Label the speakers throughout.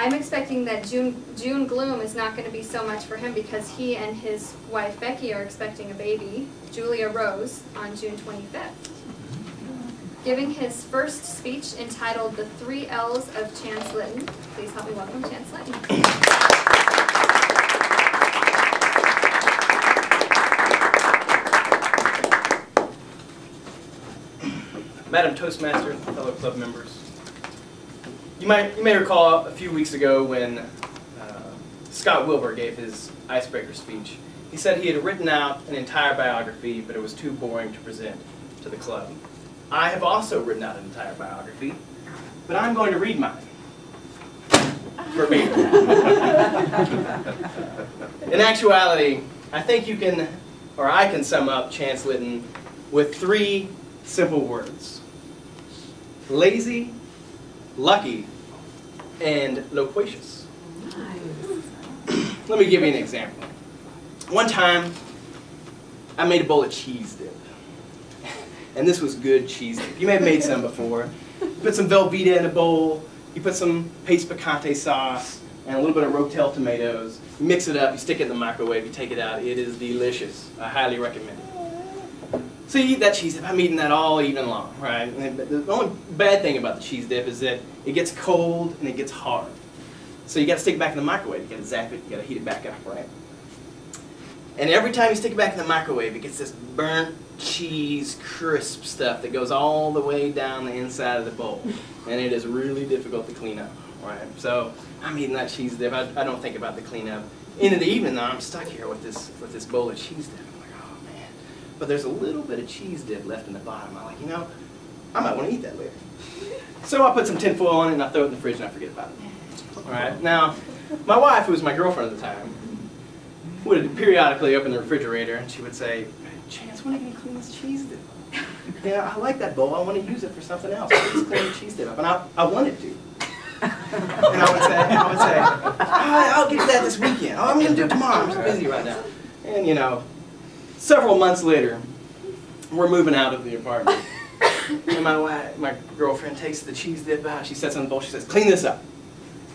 Speaker 1: I'm expecting that June gloom is not going to be so much for him because he and his wife Becky are expecting a baby, Julia Rose, on June 25th. Giving his first speech entitled The 3 L's of Chance Litton. Please help me welcome Chance Litton.
Speaker 2: Madam Toastmaster, fellow club members, you may recall a few weeks ago when Scott Wilbur gave his Icebreaker speech. He said he had written out an entire biography, but it was too boring to present to the club. I have also written out an entire biography, but I'm going to read mine. Verbatim. In actuality, I think you can, or I can sum up Chance Litton with 3 simple words: lazy, lucky, and loquacious. Let me give you an example. One time, I made a bowl of cheese dip. And this was good cheese dip. You may have made some before. You put some Velveeta in a bowl, you put some paste picante sauce, and a little bit of Rotel tomatoes. You mix it up, you stick it in the microwave, you take it out. It is delicious. I highly recommend it. So you eat that cheese dip. I'm eating that all evening long, right? And the only bad thing about the cheese dip is that it gets cold and it gets hard. So you got to stick it back in the microwave. You got to zap it. You got to heat it back up, right? And every time you stick it back in the microwave, it gets this burnt cheese crisp stuff that goes all the way down the inside of the bowl, and it is really difficult to clean up, right? So I'm eating that cheese dip. I don't think about the cleanup. Into the evening, though, I'm stuck here with this bowl of cheese dip. But there's a little bit of cheese dip left in the bottom. I'm like, you know, I might want to eat that later. So I put some tin foil on it and I throw it in the fridge and I forget about it. All right. Now, my wife, who was my girlfriend at the time, would periodically open the refrigerator and she would say, Chance, when are you going to clean this cheese dip up? Yeah, I like that bowl. I want to use it for something else. Please clean the cheese dip up. And I wanted to. And I would say, I'll get to that this weekend. Oh, I'm going to do it tomorrow. I'm just busy right now. And, you know, several months later, we're moving out of the apartment. And my girlfriend takes the cheese dip out. She sets it on the bowl. She says, clean this up.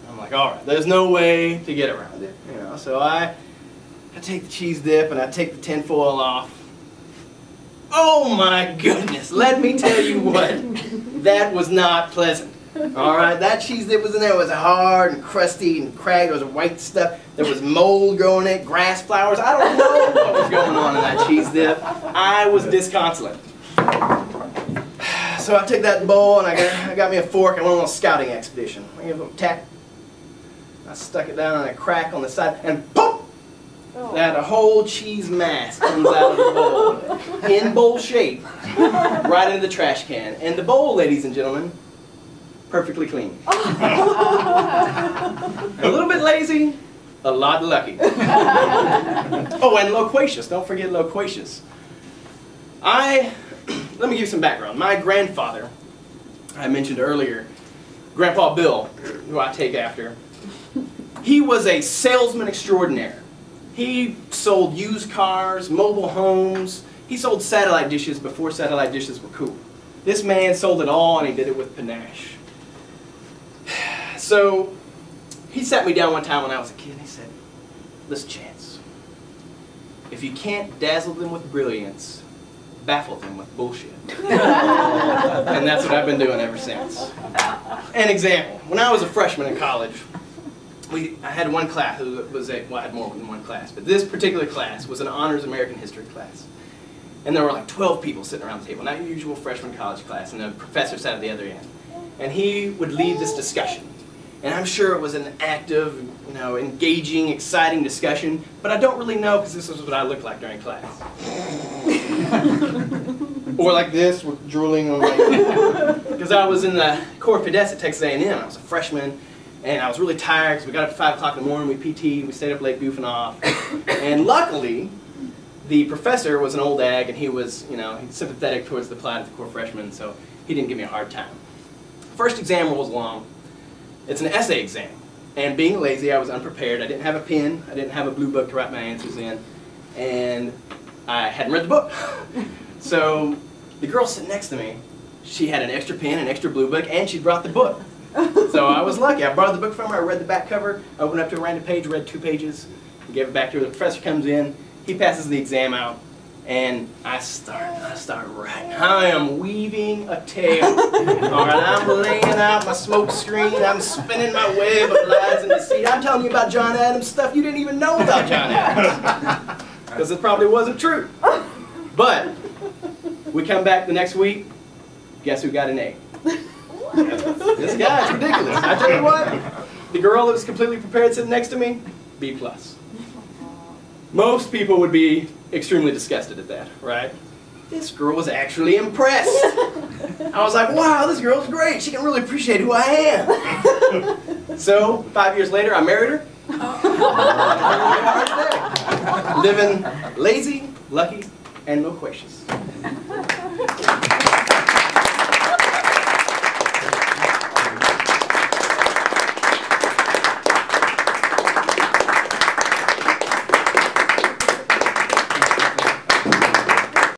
Speaker 2: I'm like, all right, there's no way to get around it. You know, so I take the cheese dip and I take the tin foil off. Oh my goodness, let me tell you what, that was not pleasant. All right, that cheese dip was in there. It was hard and crusty and cracked. There was white stuff. There was mold growing in it, grass flowers. I don't know what was going on in that cheese dip. I was disconsolate. So I took that bowl and I got me a fork. I went on a scouting expedition. I gave it a tap. I stuck it down on a crack on the side and poof! That a whole cheese mass comes out of the bowl in bowl shape right into the trash can. And the bowl, ladies and gentlemen, perfectly clean. A little bit lazy, a lot lucky. Oh, and loquacious. Don't forget loquacious. Let me give you some background. My grandfather, I mentioned earlier, Grandpa Bill, who I take after, he was a salesman extraordinaire. He sold used cars, mobile homes. He sold satellite dishes before satellite dishes were cool. This man sold it all, and he did it with panache. So he sat me down one time when I was a kid, and he said, listen, Chance, if you can't dazzle them with brilliance, baffle them with bullshit. And that's what I've been doing ever since. An example, when I was a freshman in college, I had one class, I had more than one class, but this particular class was an honors American history class. And there were like 12 people sitting around the table, not your usual freshman college class, and the professor sat at the other end. And he would lead this discussion. And I'm sure it was an active, you know, engaging, exciting discussion, but I don't really know because this is what I looked like during class. Or like this, with drooling on my... Because I was in the Corps of Cadets at Texas A&M. I was a freshman, and I was really tired because we got up at 5 o'clock in the morning, we PT'd, we stayed up late goofing off. And luckily, the professor was an old ag, and he was, you know, sympathetic towards the plight of the Corps freshmen, so he didn't give me a hard time. First exam rolls along. It's an essay exam. And being lazy, I was unprepared. I didn't have a pen. I didn't have a blue book to write my answers in. And I hadn't read the book. So the girl sitting next to me, she had an extra pen, an extra blue book, and she brought the book. So I was lucky. I borrowed the book from her. I read the back cover. I opened up to a random page, read 2 pages, and gave it back to her. The professor comes in. He passes the exam out. And I start writing. I am weaving a tale. All right, I'm laying out my smoke screen. I'm spinning my web of lies and deceit. I'm telling you about John Adams stuff you didn't even know about John Adams. Because it probably wasn't true. But we come back the next week. Guess who got an A? This guy's ridiculous. I tell you what, the girl that was completely prepared sitting next to me, B+. Most people would be extremely disgusted at that, right? This girl was actually impressed. I was like, wow, this girl's great. She can really appreciate who I am. So, 5 years later, I married her. Living lazy, lucky, and loquacious.